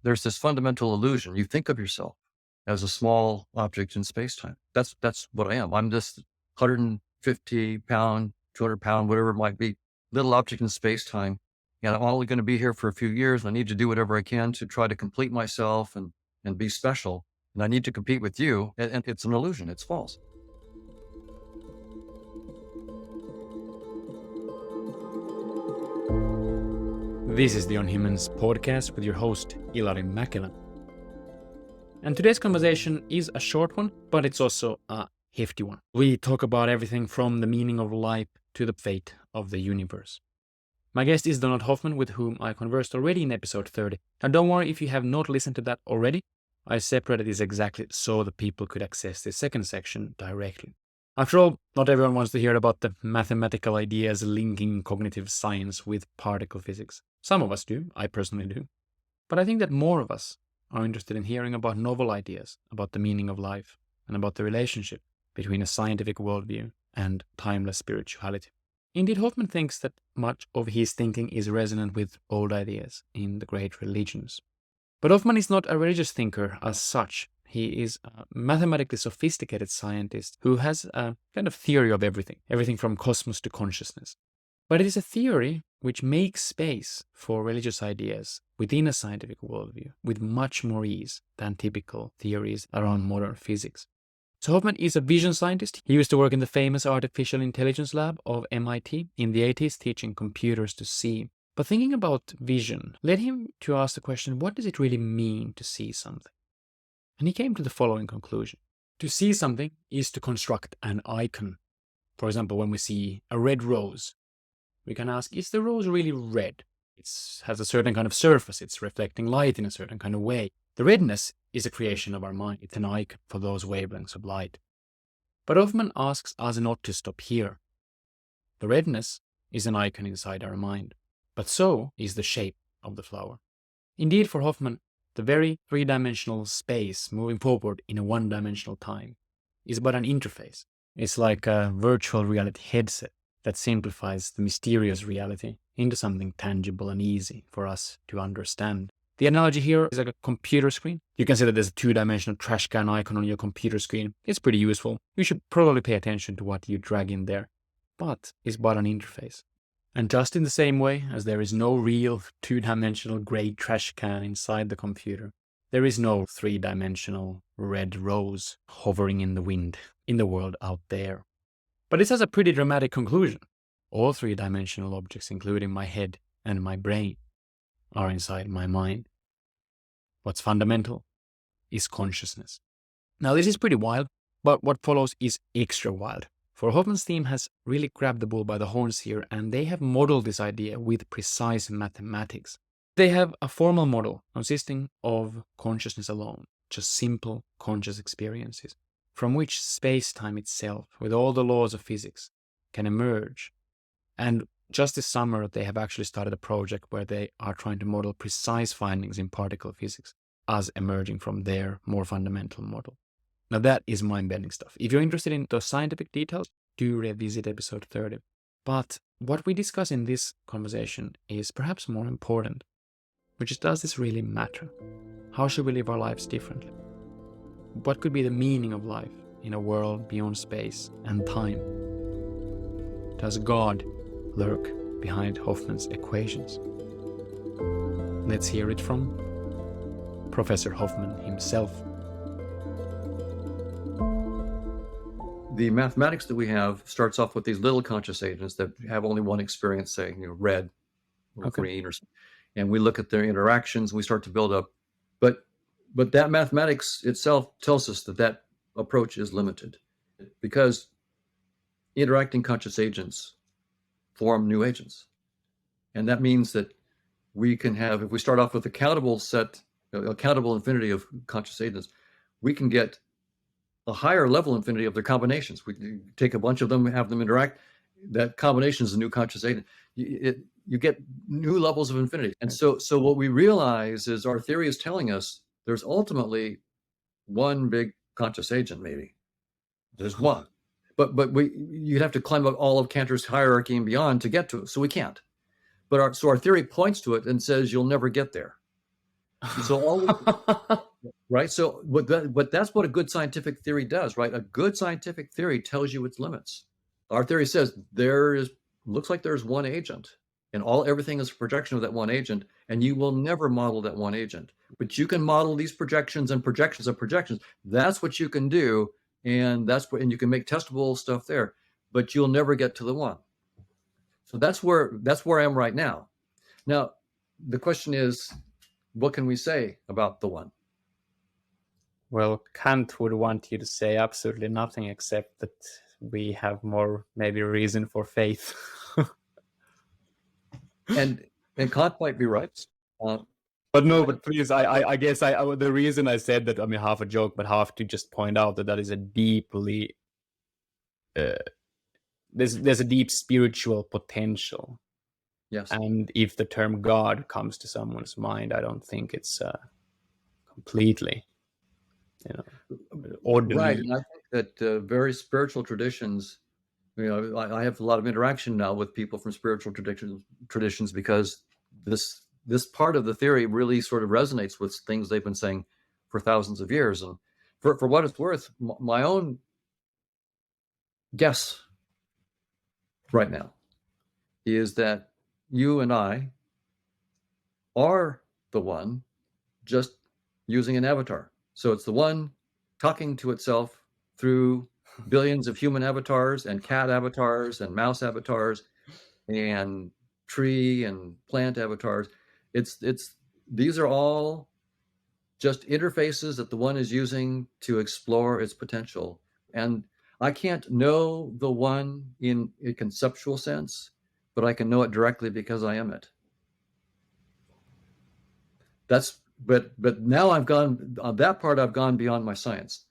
there's this fundamental illusion. You think of yourself as a small object in space-time. That's what I am. I'm this 150 pound, 200 pound, whatever it might be, little object in space-time. And I'm only going to be here for a few years. I need to do whatever I can to try to complete myself and be special. And I need to compete with you. And it's an illusion. It's false. This is the On Humans podcast with your host, Ilari Mäkelä. And today's conversation is a short one, but it's also a hefty one. We talk about everything from the meaning of life to the fate of the universe. My guest is Donald Hoffman, with whom I conversed already in episode 30. And don't worry if you have not listened to that already. I separated this exactly so that people could access the second section directly. After all, not everyone wants to hear about the mathematical ideas linking cognitive science with particle physics. Some of us do, I personally do. But I think that more of us are interested in hearing about novel ideas, about the meaning of life, and about the relationship between a scientific worldview and timeless spirituality. Indeed, Hoffman thinks that much of his thinking is resonant with old ideas in the great religions. But Hoffman is not a religious thinker as such. He is a mathematically sophisticated scientist who has a kind of theory of everything from cosmos to consciousness. But it is a theory which makes space for religious ideas within a scientific worldview with much more ease than typical theories around modern physics. So Hoffman is a vision scientist. He used to work in the famous artificial intelligence lab of MIT in the 80s, teaching computers to see. But thinking about vision led him to ask the question, what does it really mean to see something? And he came to the following conclusion. To see something is to construct an icon. For example, when we see a red rose, we can ask, is the rose really red? It has a certain kind of surface. It's reflecting light in a certain kind of way. The redness is a creation of our mind. It's an icon for those wavelengths of light. But Hoffman asks us not to stop here. The redness is an icon inside our mind, but so is the shape of the flower. Indeed, for Hoffman, the very three-dimensional space moving forward in a one-dimensional time is but an interface. It's like a virtual reality headset that simplifies the mysterious reality into something tangible and easy for us to understand. The analogy here is like a computer screen. You can say that there's a two-dimensional trash can icon on your computer screen. It's pretty useful. You should probably pay attention to what you drag in there. But it's but an interface. And just in the same way as there is no real two-dimensional grey trash can inside the computer, there is no three-dimensional red rose hovering in the wind in the world out there. But this has a pretty dramatic conclusion. All three-dimensional objects, including my head and my brain, are inside my mind. What's fundamental is consciousness. Now, this is pretty wild, but what follows is extra wild. For Hoffman's team has really grabbed the bull by the horns here, and they have modeled this idea with precise mathematics. They have a formal model consisting of consciousness alone, just simple conscious experiences, from which space-time itself, with all the laws of physics, can emerge. And just this summer, they have actually started a project where they are trying to model precise findings in particle physics as emerging from their more fundamental model. Now that is mind-bending stuff. If you're interested in those scientific details, do revisit episode 30. But what we discuss in this conversation is perhaps more important, which is, does this really matter? How should we live our lives differently? What could be the meaning of life in a world beyond space and time? Does God lurk behind Hoffman's equations? Let's hear it from Professor Hoffman himself. The mathematics that we have starts off with these little conscious agents that have only one experience, say, red or green or something. And we look at their interactions, we start to build up. But that mathematics itself tells us that approach is limited, because interacting conscious agents form new agents. And that means that we can have, if we start off with a countable infinity of conscious agents, we can get a higher level infinity of their combinations. We take a bunch of them, have them interact. That combination is a new conscious agent. You get new levels of infinity. And so what we realize is our theory is telling us there's ultimately one big conscious agent, maybe. There's one. But you'd have to climb up all of Cantor's hierarchy and beyond to get to it. So we can't. But our theory points to it and says you'll never get there. So right. So but that's what a good scientific theory does, right? A good scientific theory tells you its limits. Our theory says looks like there's one agent, and everything is a projection of that one agent, and you will never model that one agent. But you can model these projections and projections of projections. That's what you can do, and and you can make testable stuff there, but you'll never get to the one. So that's where I am right now. Now, the question is, what can we say about the one? Well, Kant would want you to say absolutely nothing except that we have more maybe reason for faith. And Kant might be right. But no, but please, I guess the reason I said that, I mean, half a joke, but half to just point out that is a deeply there's a deep spiritual potential. Yes. And if the term God comes to someone's mind, I don't think it's completely, oddly. Right. And I think that very spiritual traditions, I have a lot of interaction now with people from spiritual traditions because this part of the theory really sort of resonates with things they've been saying for thousands of years. And for what it's worth, my own guess right now is that you and I are the one, just using an avatar. So it's the one talking to itself through billions of human avatars and cat avatars and mouse avatars and tree and plant avatars. It's these are all just interfaces that the one is using to explore its potential. And I can't know the one in a conceptual sense, but I can know it directly because I am it. But now I've gone on that part. I've gone beyond my science.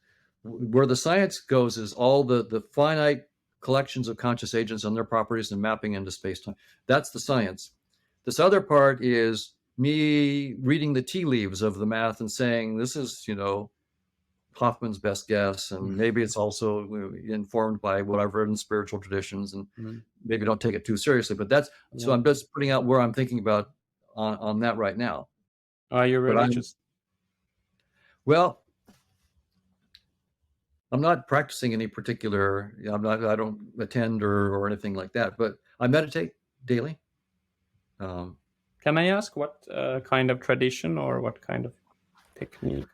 Where the science goes is all the finite collections of conscious agents and their properties and mapping into space-time. That's the science. This other part is me reading the tea leaves of the math and saying, this is, Hoffman's best guess, and maybe it's also informed by what I've read in spiritual traditions, and maybe don't take it too seriously. But so I'm just putting out where I'm thinking about on that right now. Are you religious? Well, I'm not practicing any particular. I don't attend or anything like that. But I meditate daily. Can I ask what kind of tradition or what kind of technique?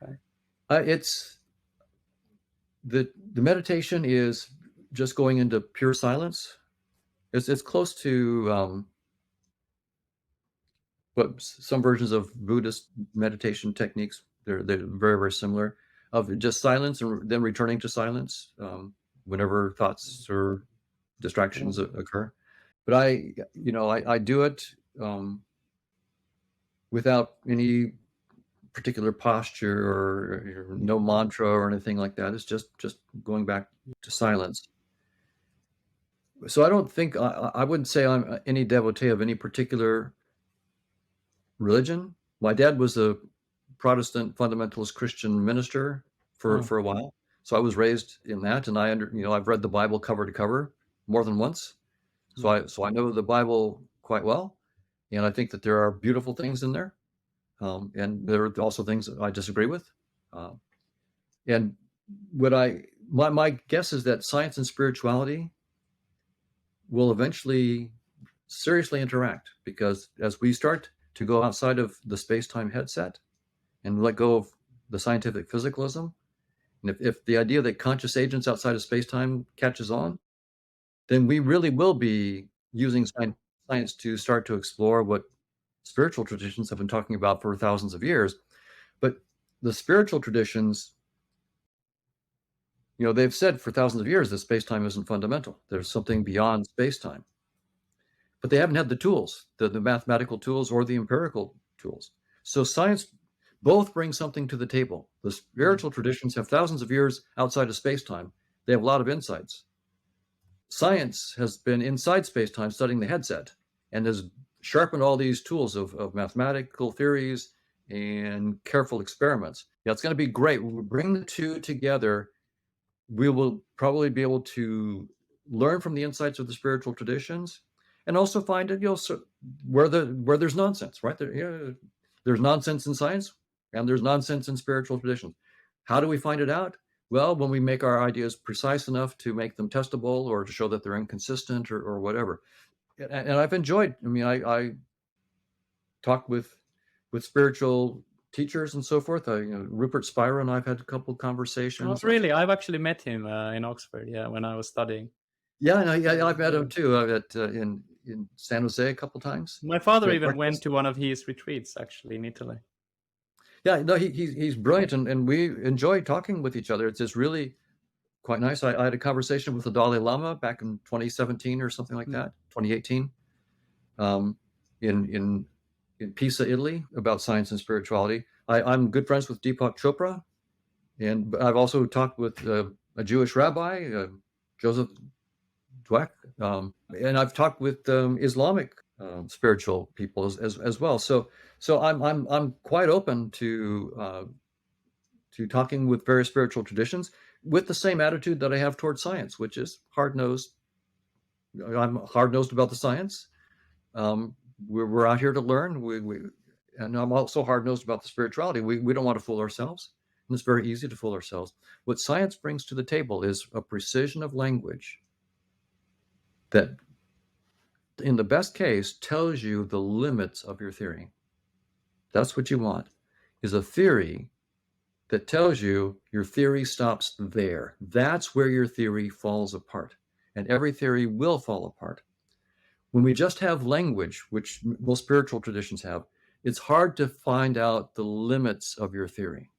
It's the meditation is just going into pure silence. It's close to but some versions of Buddhist meditation techniques. They're very, very similar, of just silence and then returning to silence whenever thoughts or distractions occur. But I do it without any particular posture or no mantra or anything like that. It's just going back to silence. So I don't think I wouldn't say I'm any devotee of any particular religion. My dad was a Protestant fundamentalist Christian minister for a while, so I was raised in that, and I've read the Bible cover to cover more than once, so I know the Bible quite well, and I think that there are beautiful things in there, and there are also things that I disagree with, and my guess is that science and spirituality will eventually seriously interact, because as we start to go outside of the space-time headset and let go of the scientific physicalism, and if the idea that conscious agents outside of space-time catches on, then we really will be using science to start to explore what spiritual traditions have been talking about for thousands of years. But the spiritual traditions, they've said for thousands of years that space-time isn't fundamental. There's something beyond space-time. But they haven't had the tools, the mathematical tools or the empirical tools. So science both bring something to the table. The spiritual traditions have thousands of years outside of space-time. They have a lot of insights. Science has been inside space-time studying the headset and has sharpened all these tools of mathematical theories and careful experiments. Yeah, it's going to be great. When we bring the two together, we will probably be able to learn from the insights of the spiritual traditions and also find it, where there's nonsense, right? There's nonsense in science. and there's nonsense in spiritual traditions. How do we find it out? Well, when we make our ideas precise enough to make them testable or to show that they're inconsistent or whatever. And I've enjoyed, I mean, I talk with spiritual teachers and so forth. Rupert Spira and I've had a couple of Oh, conversations. really? I've actually met him in Oxford, yeah, when I was studying. Yeah, and I've met him too in San Jose a couple times. My father Great even went breakfast. to one of his retreats, actually, in Italy. Yeah, no, he's brilliant, and we enjoy talking with each other. It's just really quite nice. I had a conversation with the Dalai Lama back in 2017 or something like Mm. that, 2018, um, in in in Pisa, Italy, about science and spirituality. I'm good friends with Deepak Chopra, and I've also talked with a Jewish rabbi, Joseph Dweck, and I've talked with Islamic spiritual people as well. So I'm quite open to talking with various spiritual traditions with the same attitude that I have towards science, which is hard nosed. I'm hard nosed about the science. Um, we're out here to learn. And I'm also hard nosed about the spirituality. We don't want to fool ourselves. And it's very easy to fool ourselves. What science brings to the table is a precision of language that, in the best case, tells you the limits of your theory. That's what you want, is a theory that tells you your theory stops there. That's where your theory falls apart. And every theory will fall apart. When we just have language, which most spiritual traditions have, it's hard to find out the limits of your theory.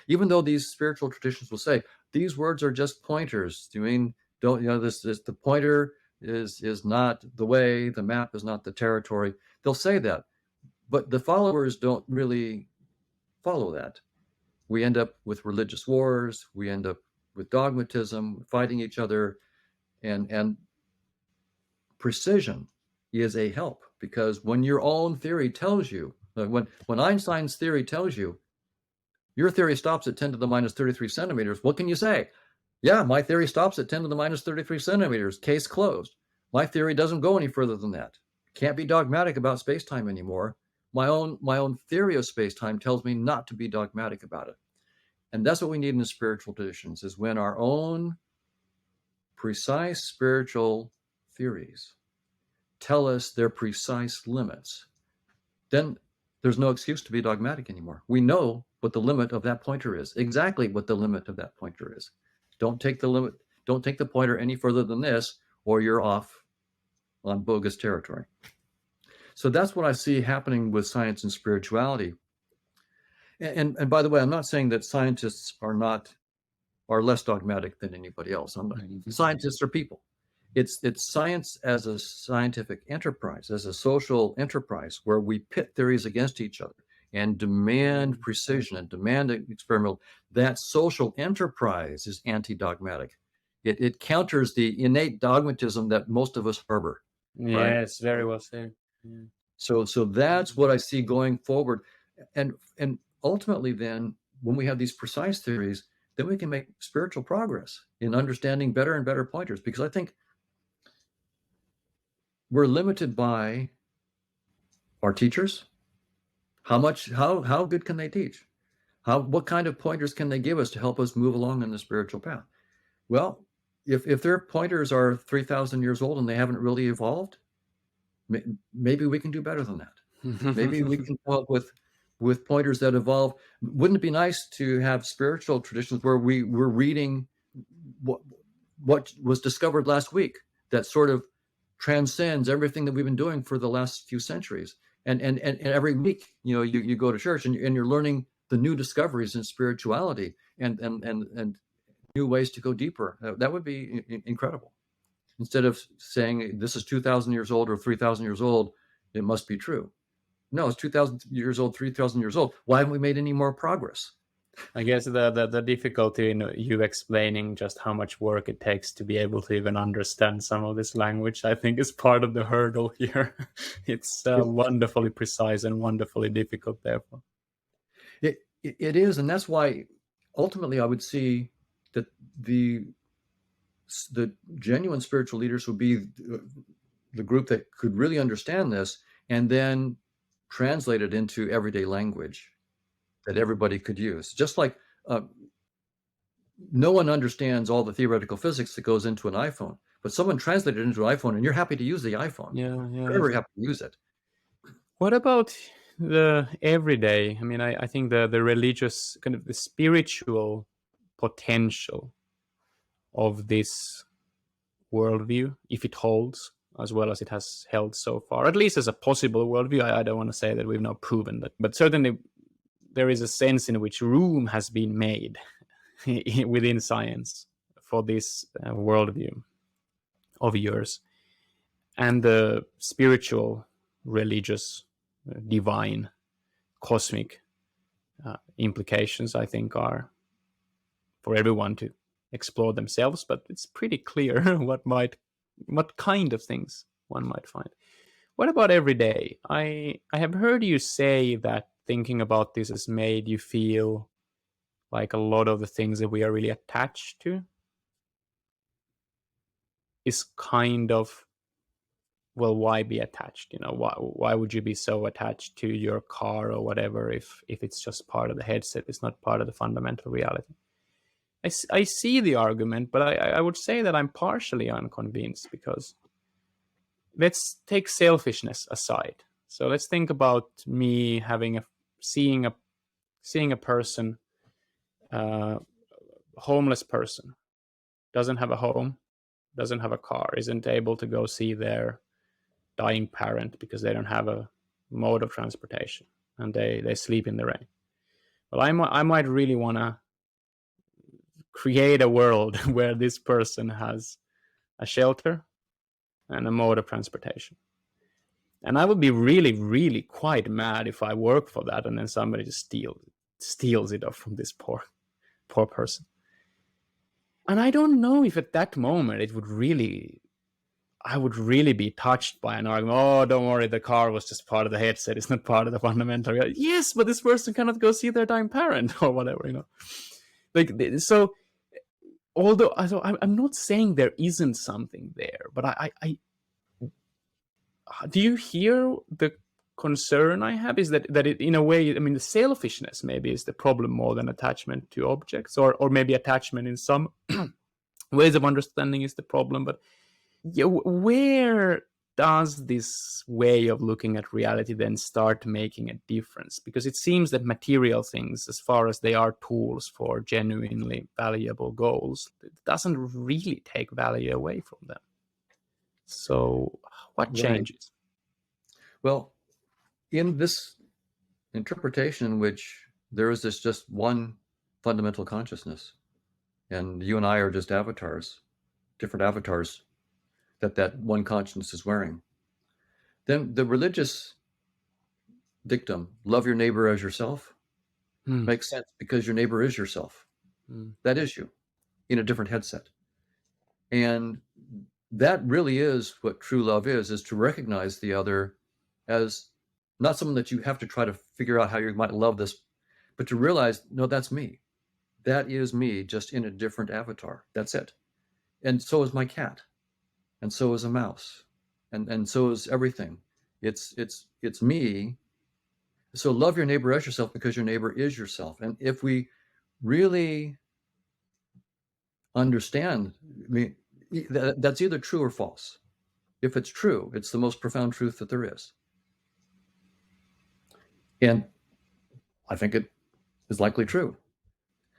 Even though these spiritual traditions will say these words are just pointers. You mean don't this the pointer is not the way, the map is not the territory. They'll say that, but the followers don't really follow that. We end up with religious wars. We end up with dogmatism, fighting each other, and precision is a help, because when your own theory tells you, when Einstein's theory tells you your theory stops at 10 to the minus 33 centimeters, what can you say? Yeah, my theory stops at 10 to the minus 33 centimeters. Case closed. My theory doesn't go any further than that. Can't be dogmatic about space-time anymore. My own theory of space-time tells me not to be dogmatic about it. And that's what we need in the spiritual traditions, is when our own precise spiritual theories tell us their precise limits, then there's no excuse to be dogmatic anymore. We know what the limit of that pointer is, exactly what the limit of that pointer is. Don't take the pointer any further than this, or you're off on bogus territory. So that's what I see happening with science and spirituality. And by the way, I'm not saying that scientists are less dogmatic than anybody else. Scientists are people. It's science as a scientific enterprise, as a social enterprise, where we pit theories against each other and demand precision and demand experimental. That social enterprise is anti-dogmatic. It counters the innate dogmatism that most of us harbor, right? Yes, very well said. Yeah. So that's what I see going forward, and ultimately, then when we have these precise theories, then we can make spiritual progress in understanding better and better pointers. Because I think we're limited by our teachers. How good can they teach? What kind of pointers can they give us to help us move along in the spiritual path? Well, if their pointers are 3,000 years old and they haven't really evolved, maybe we can do better than that. Maybe we can come up with pointers that evolve. Wouldn't it be nice to have spiritual traditions where we're reading what was discovered last week, that sort of transcends everything that we've been doing for the last few centuries? And every week, you go to church and you're learning the new discoveries in spirituality and new ways to go deeper. That would be incredible. Instead of saying this is 2,000 years old or 3,000 years old, it must be true. No, it's 2,000 years old, 3,000 years old. Why haven't we made any more progress? I guess the difficulty in you explaining just how much work it takes to be able to even understand some of this language, I think, is part of the hurdle here. It's wonderfully precise and wonderfully difficult, therefore. It is, and that's why ultimately I would see that the genuine spiritual leaders would be the group that could really understand this and then translate it into everyday language. that everybody could use. Just like no one understands all the theoretical physics that goes into an iPhone, but someone translated it into an iPhone, and you're happy to use the iPhone. Yeah, You're yeah. very happy to use it. What about the everyday? I mean, I think the religious, kind of the spiritual potential of this worldview, if it holds as well as it has held so far, at least as a possible worldview. I don't want to say that we've now proven that, but certainly there is a sense in which room has been made within science for this worldview of yours. And the spiritual, religious, divine, cosmic implications, I think, are for everyone to explore themselves. But it's pretty clear what kind of things one might find. What about every day? I have heard you say that thinking about this has made you feel like a lot of the things that we are really attached to is kind of, well, why be attached? Why would you be so attached to your car or whatever if it's just part of the headset? It's not part of the fundamental reality. I see the argument, but I would say that I'm partially unconvinced, because let's take selfishness aside. So let's think about me seeing a person, homeless person, doesn't have a home, doesn't have a car, isn't able to go see their dying parent because they don't have a mode of transportation, and they sleep in the rain. Well, I might really want to create a world where this person has a shelter and a mode of transportation. And I would be really, really quite mad if I work for that and then somebody just steals it off from this poor person. And I don't know if at that moment I would really be touched by an argument. Oh, don't worry, the car was just part of the headset. It's not part of the fundamental. Yes, but this person cannot go see their dying parent or whatever. Like, so, although I'm not saying there isn't something there, but I do you hear the concern I have? Is that it, in a way, I mean, the selfishness maybe is the problem more than attachment to objects, or maybe attachment in some ways of understanding is the problem. But yeah, where does this way of looking at reality then start making a difference? Because it seems that material things, as far as they are tools for genuinely valuable goals, it doesn't really take value away from them. So what Right. changes? Well, in this interpretation in which there is this just one fundamental consciousness, and you and I are just avatars, different avatars that one consciousness is wearing, then the religious dictum, love your neighbor as yourself, makes sense, because your neighbor is yourself. That is you in a different headset. And that really is what true love is to recognize the other as not someone that you have to try to figure out how you might love this, but to realize, no, that's me. That is me, just in a different avatar. That's it. And so is my cat. And so is a mouse. And so is everything. It's me. So love your neighbor as yourself, because your neighbor is yourself. And if we really understand, I mean, that's either true or false. If it's true, it's the most profound truth that there is. And I think it is likely true.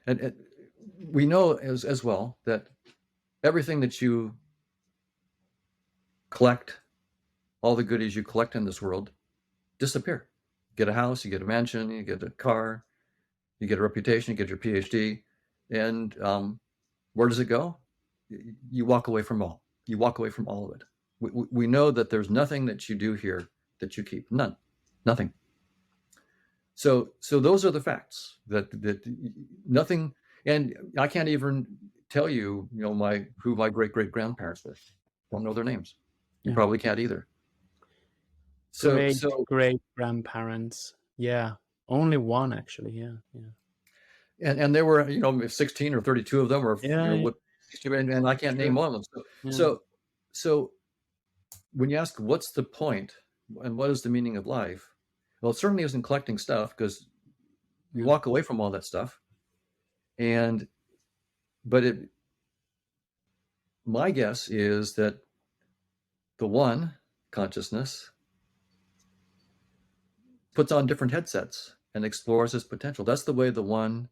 And we know as well that everything that you collect, all the goodies you collect in this world, disappear. You get a house, you get a mansion, you get a car, you get a reputation, you get your PhD, and where does it go? You walk away from all. You walk away from all of it. We know that there's nothing that you do here that you keep. None. Nothing. So those are the facts. That nothing. And I can't even tell you, who my great grandparents were. Don't know their names. You Yeah. probably can't either. So Great grandparents. Yeah. Only one, actually. Yeah. Yeah. and there were 16 or 32 of them, or Yeah. what, and I can't name True. one of them. Yeah. So when you ask what's the point and what is the meaning of life, well, it certainly isn't collecting stuff, because you walk away from all that stuff, and but my guess is that the one consciousness puts on different headsets and explores its potential. That's the way the one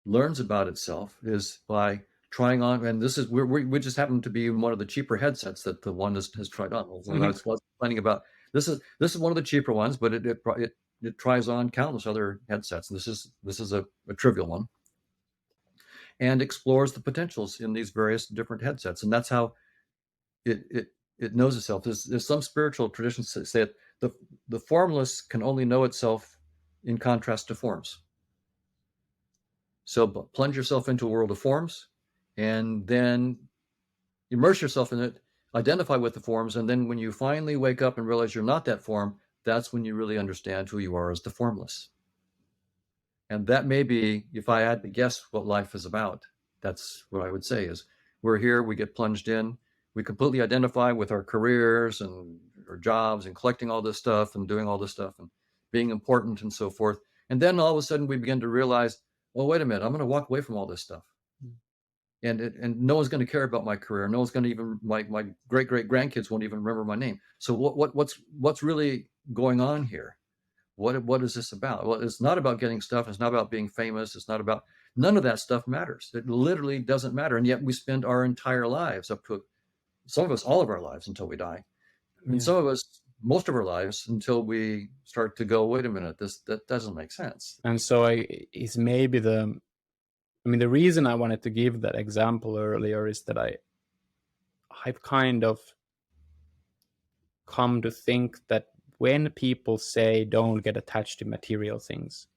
learns about itself, is by trying on. And this is we just happen to be in one of the cheaper headsets that the one has tried on. When I was planning about this is one of the cheaper ones, but it tries on countless other headsets. This is a trivial one, and explores the potentials in these various different headsets. And that's how it knows itself. There's some spiritual traditions that say that the formless can only know itself in contrast to forms. So plunge yourself into a world of forms, and then immerse yourself in it, identify with the forms, and then when you finally wake up and realize you're not that form, that's when you really understand who you are as the formless. And that may be, if I had to guess what life is about, that's what I would say is we're here, we get plunged in, we completely identify with our careers and our jobs and collecting all this stuff and doing all this stuff and being important and so forth. And then all of a sudden we begin to realize, well, wait a minute, I'm going to walk away from all this stuff. And no one's going to care about my career. No one's going to even, my great grandkids won't even remember my name. So what's really going on here? What is this about? Well, it's not about getting stuff. It's not about being famous. It's not about, none of that stuff matters. It literally doesn't matter. And yet we spend our entire lives, up to some of us, all of our lives until we die. And some of us, most of our lives until we start to go, wait a minute, that doesn't make sense. And so is maybe the reason I wanted to give that example earlier is that I've kind of come to think that when people say don't get attached to material things,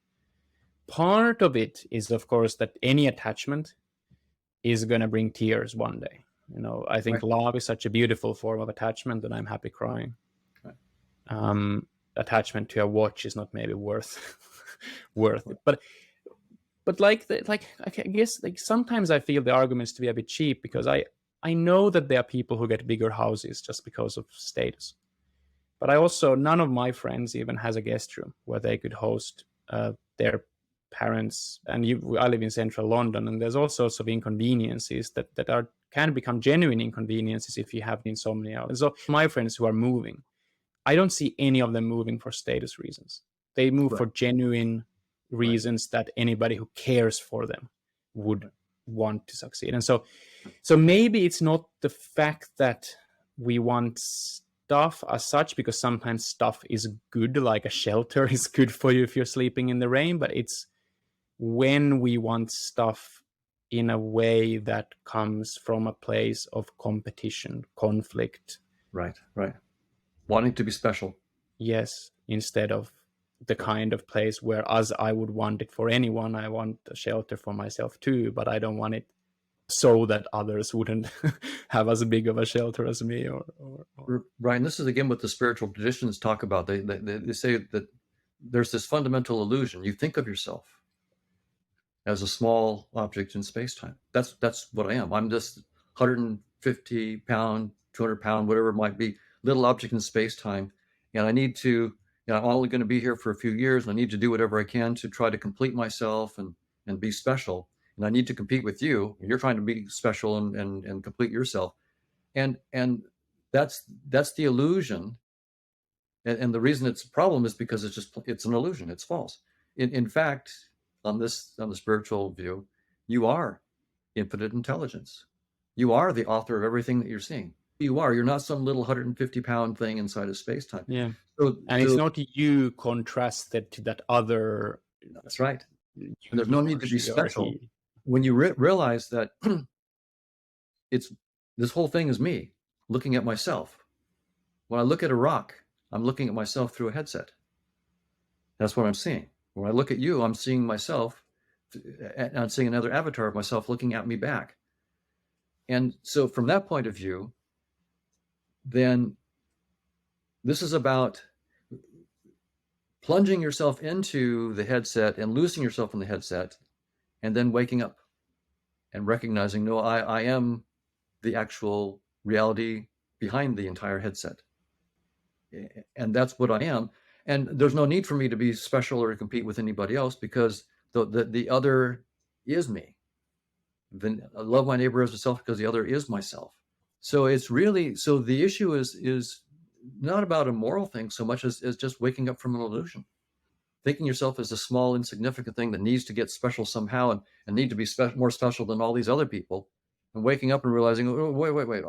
part of it is, of course, that any attachment is going to bring tears one day. I think love is such a beautiful form of attachment that I'm happy crying. Attachment to a watch is not maybe worth it, but I guess sometimes I feel the arguments to be a bit cheap, because I know that there are people who get bigger houses just because of status, but I also, none of my friends even has a guest room where they could host their parents. And I live in central London, and there's all sorts of inconveniences that can become genuine inconveniences if you have insomnia. And so my friends who are moving, I don't see any of them moving for status reasons. They move for genuine reasons that anybody who cares for them would want to succeed. And so maybe it's not the fact that we want stuff as such, because sometimes stuff is good, like a shelter is good for you if you're sleeping in the rain, but it's when we want stuff in a way that comes from a place of competition, conflict. Right. Wanting to be special. Yes, instead of the kind of place where, as I would want it for anyone, I want a shelter for myself too, but I don't want it so that others wouldn't have as big of a shelter as me. Or Right. And this is again what the spiritual traditions talk about. They say that there's this fundamental illusion. You think of yourself as a small object in space-time. That's what I am. I'm this 150 pound, 200 pound, whatever it might be, little object in space-time. And I need to, I'm only going to be here for a few years, and I need to do whatever I can to try to complete myself and be special. And I need to compete with you. You're trying to be special and complete yourself. And that's the illusion. And the reason it's a problem is because it's an illusion. It's false. In fact, on the spiritual view, you are infinite intelligence. You are the author of everything that you're seeing. You're not some little 150 pound thing inside of space-time. Yeah. And it's not you contrasted to that other. That's right. And there's no need to be special. When you realize that this whole thing is me looking at myself. When I look at a rock, I'm looking at myself through a headset. That's what I'm seeing. When I look at you, I'm seeing myself, and I'm seeing another avatar of myself looking at me back. And so from that point of view, then this is about plunging yourself into the headset and losing yourself in the headset, and then waking up and recognizing, no, I am the actual reality behind the entire headset. And that's what I am. And there's no need for me to be special or to compete with anybody else because the other is me. Then I love my neighbor as myself because the other is myself. So it's really, so the issue is not about a moral thing so much as just waking up from an illusion, thinking yourself as a small insignificant thing that needs to get special somehow and need to be more special than all these other people, and waking up and realizing, oh, wait,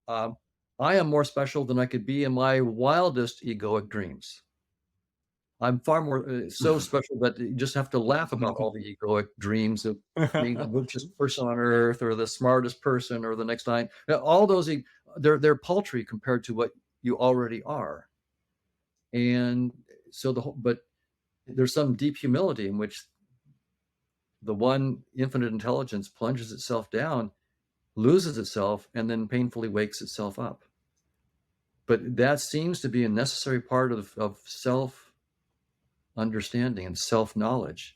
um, I am more special than I could be in my wildest egoic dreams. I'm far more so special that you just have to laugh about all the egoic dreams of being the richest person on earth or the smartest person or the next time. All those they're paltry compared to what you already are. And so but there's some deep humility in which the one infinite intelligence plunges itself down, loses itself, and then painfully wakes itself up. But that seems to be a necessary part of self understanding and self knowledge.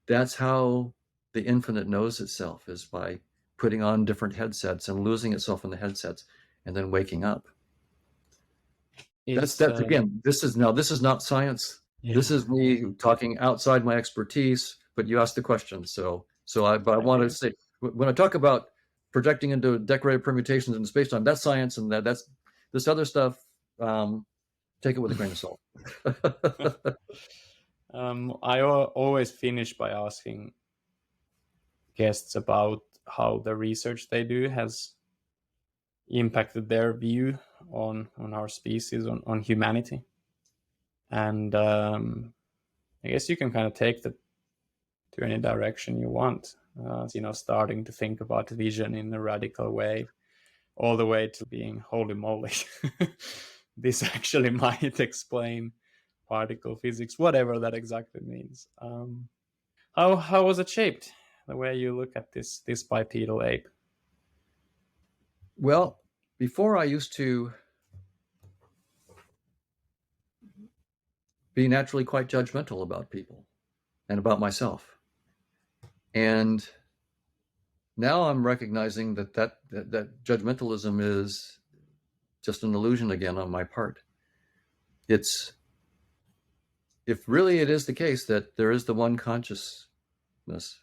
That's how the infinite knows itself, is by putting on different headsets and losing itself in the headsets and then waking up. That's again, this is not science. Yeah. This is me talking outside my expertise, but you asked the question. But I want to say, when I talk about projecting into decorated permutations in space-time, that's science, and that's this other stuff. Take it with a grain of salt. I always finish by asking guests about how the research they do has impacted their view on our species, on humanity. And I guess you can kind of take that to any direction you want. Starting to think about vision in a radical way, all the way to being holy moly, this actually might explain particle physics, whatever that exactly means. How was it shaped, the way you look at this bipedal ape? Well, before I used to be naturally quite judgmental about people and about myself. And now I'm recognizing that judgmentalism is just an illusion again on my part. It's, if really it is the case that there is the one consciousness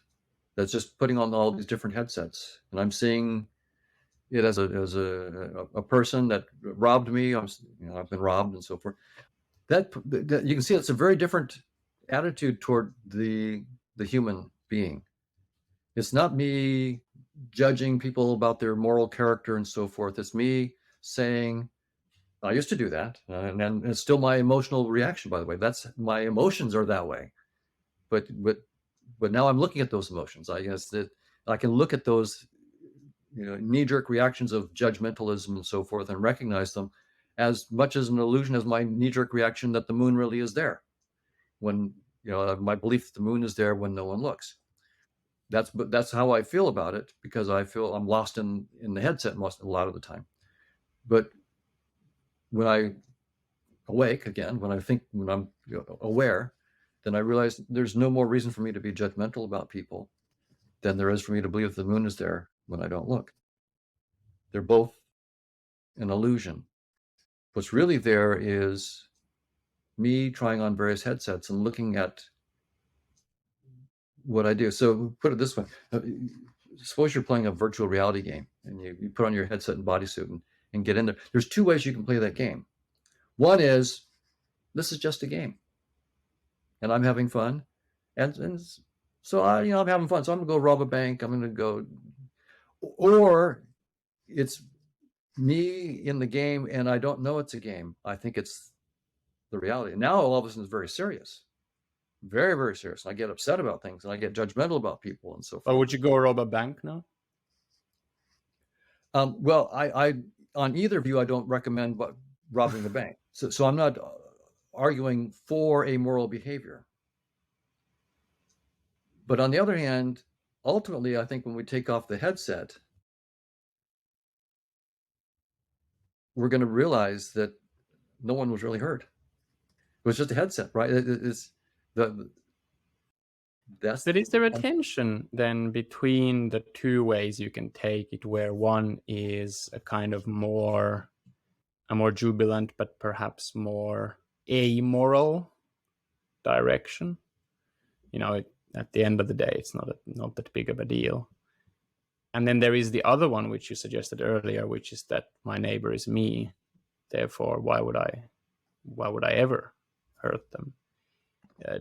that's just putting on all these different headsets, and I'm seeing it as a person that robbed me. I've been robbed and so forth. That you can see it's a very different attitude toward the human being. It's not me judging people about their moral character and so forth. It's me saying, I used to do that, and it's still my emotional reaction. By the way, that's my emotions are that way. But now I'm looking at those emotions. I guess that I can look at those knee-jerk reactions of judgmentalism and so forth and recognize them as much as an illusion as my knee-jerk reaction that the moon really is there, when my belief that the moon is there when no one looks. That's how I feel about it, because I feel I'm lost in the headset a lot of the time. But when I awake again, when I'm aware, then I realize there's no more reason for me to be judgmental about people than there is for me to believe the moon is there when I don't look. They're both an illusion. What's really there is me trying on various headsets and looking at what I do. So put it this way. Suppose you're playing a virtual reality game and you put on your headset and bodysuit and get in there. There's two ways you can play that game. One is, this is just a game and I'm having fun. And so I'm having fun. So I'm gonna go rob a bank. I'm gonna go, or it's me in the game and I don't know it's a game. I think it's the reality. And now all of a sudden it's very serious. Very, very serious. And I get upset about things and I get judgmental about people and so forth. But would you go rob a bank now? Well, I on either view, I don't recommend robbing the bank. So I'm not arguing for amoral behavior. But on the other hand, ultimately, I think when we take off the headset, we're going to realize that no one was really hurt. It was just a headset, right? But is there a tension then between the two ways you can take it, where one is a kind of a more jubilant, but perhaps more amoral direction. At the end of the day, it's not that big of a deal. And then there is the other one, which you suggested earlier, which is that my neighbor is me. Therefore, why would I ever hurt them?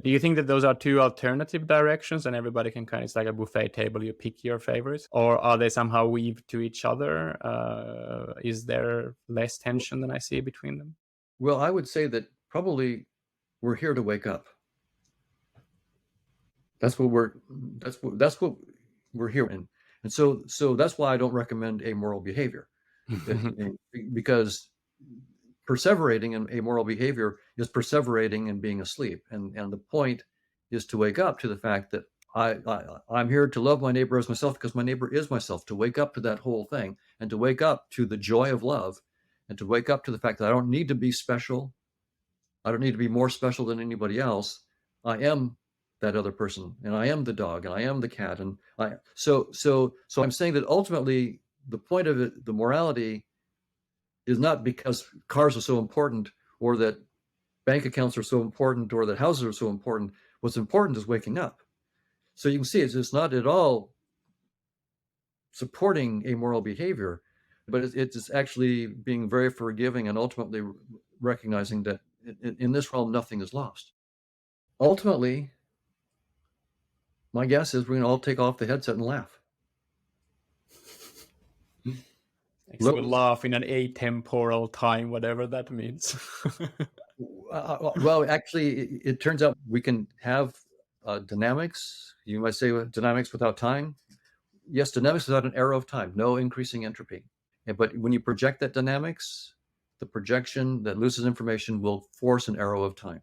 Do you think that those are two alternative directions and everybody can it's like a buffet table, you pick your favorites? Or are they somehow weaved to each other? Is there less tension than I see between them? Well, I would say that probably we're here to wake up. That's what we're here in. And so that's why I don't recommend amoral behavior. Because perseverating in amoral behavior is perseverating in being asleep. And the point is to wake up to the fact that I'm here to love my neighbor as myself because my neighbor is myself, to wake up to that whole thing and to wake up to the joy of love and to wake up to the fact that I don't need to be special. I don't need to be more special than anybody else. I am that other person, and I am the dog, and I am the cat, and so I'm saying that ultimately the point of it, the morality, is not because cars are so important or that bank accounts are so important or that houses are so important. What's important is waking up. So you can see it's not at all supporting amoral behavior, but it's actually being very forgiving and ultimately recognizing that in this realm nothing is lost. Ultimately, my guess is we're going to all take off the headset and laugh. We'll laugh in an atemporal time, whatever that means. Well, actually, it turns out we can have dynamics. You might say dynamics without time. Yes, dynamics without an arrow of time, no increasing entropy. But when you project that dynamics, the projection that loses information will force an arrow of time.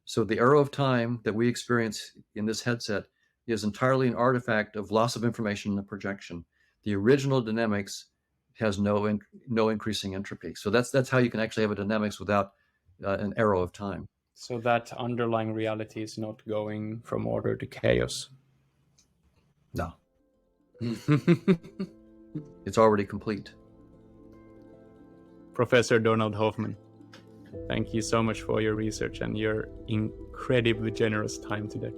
So the arrow of time that we experience in this headset is entirely an artifact of loss of information in the projection. The original dynamics has no increasing entropy. So that's how you can actually have a dynamics without an arrow of time. So that underlying reality is not going from order to chaos. No. It's already complete. Professor Donald Hoffman, thank you so much for your research and your incredibly generous time today.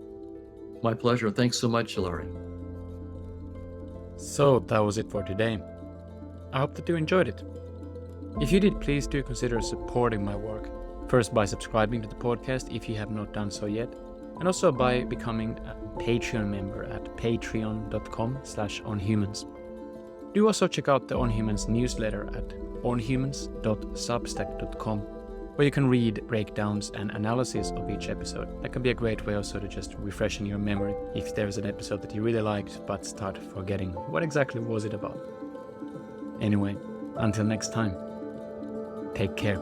My pleasure. Thanks so much, Hilary. So that was it for today. I hope that you enjoyed it. If you did, please do consider supporting my work. First by subscribing to the podcast if you have not done so yet, and also by becoming a Patreon member at patreon.com/onhumans. Do also check out the OnHumans newsletter at onhumans.substack.com, where you can read breakdowns and analysis of each episode. That can be a great way also to just refreshing your memory if there's an episode that you really liked but start forgetting what exactly was it about. Anyway, until next time, take care.